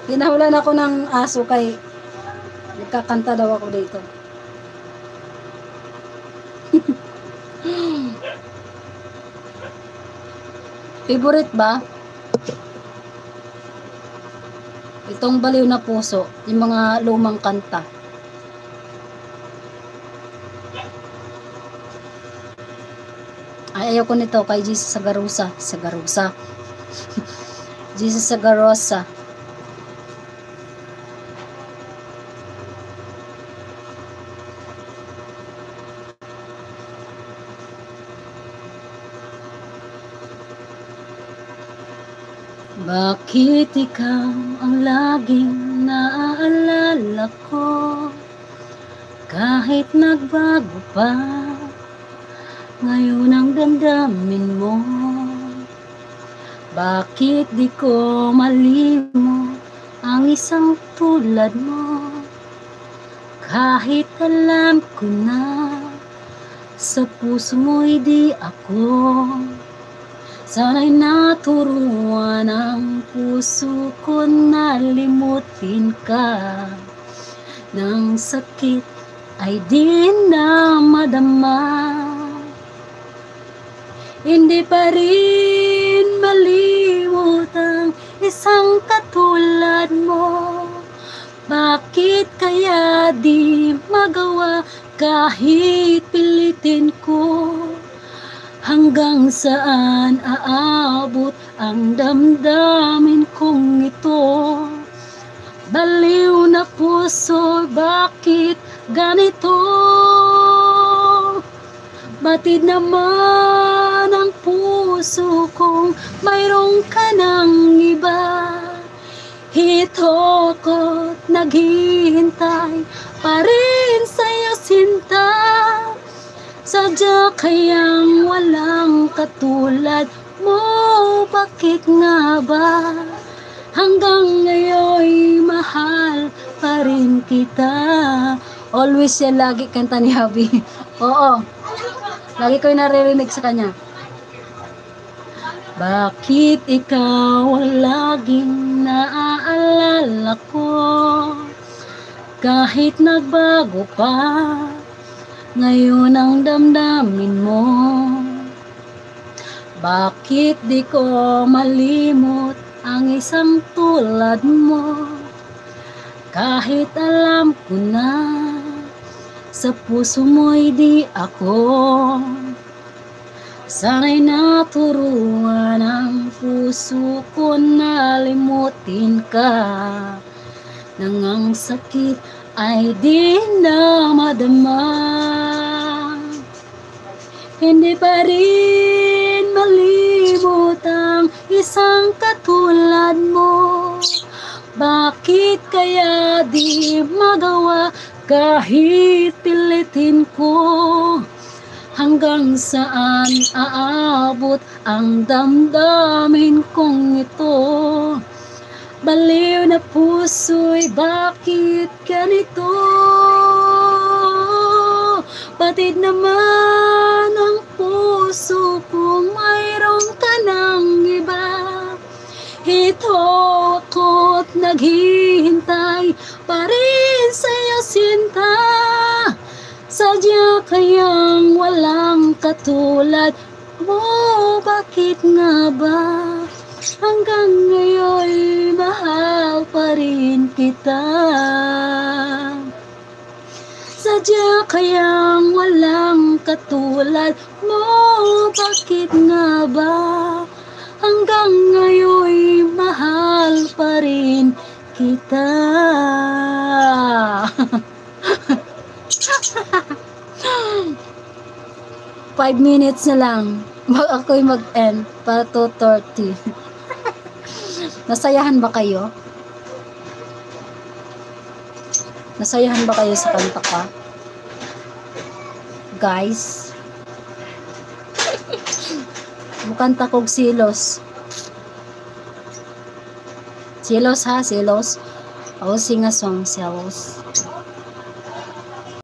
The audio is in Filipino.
Hinahulan ako ng aso kay nagkakanta daw ako dito. Favorite ba? Itong Baliw na Puso, yung mga lumang kanta. Ay, ayoko nito kay Jesus Sagarosa. Jesus Sagarosa. Bakit ikaw ang laging naaalala ko? Kahit nagbago pa, ngayon ang damdamin mo. Bakit di ko malimot ang isang tulad mo? Kahit alam ko na sa puso mo'y di ako. Sana'y naturuan ang puso ko na limutin ka. Nang sakit ay di na madama. Hindi pa rin malimot ang isang katulad mo. Bakit kaya di magawa kahit pilitin ko? Hanggang saan aabot ang damdamin kong ito? Baliw na puso, bakit ganito? Batid naman ang puso kong mayroong ka ng iba. Hito ko't naghihintay pa rin sa'yo sinta. Sadya kayang walang katulad mo, bakit nga ba? Hanggang ngayon mahal pa rin kita. Always yan lagi kanta ni Habi. Oo, lagi ko yung naririnig sa kanya. Bakit ikaw ang laging naaalala ko? Kahit nagbago pa, ngayon ang damdamin mo. Bakit di ko malimot ang isang tulad mo? Kahit alam ko na sa puso mo'y di ako. Sana'y naturuan ang puso ko na limutin ka. Nang ang sakit ay di na madama. Hindi pa rin malimot ang isang katulad mo. Bakit kaya di magawa kahit pilitin ko? Hanggang saan aabot ang damdamin kong ito? Baliw na puso'y bakit ganito? Batid naman ang puso kung mayroong ka ng iba. Ito ako't naghihintay pa rin sa'yo sinta. Sadya kayang walang katulad mo, bakit nga ba? Hanggang ngayon mahal pa rin kita. Sadya kayang walang katulad mo, bakit nga ba? Hanggang ngayon mahal pa rin kita. 5 minutes na lang. Ako'y mag-end para 2:30. Nasayahan ba kayo? Nasayahan ba kayo sa kanta ka? Guys? Mukanta kog silos. Silos ha, silos. I will sing a song, silos.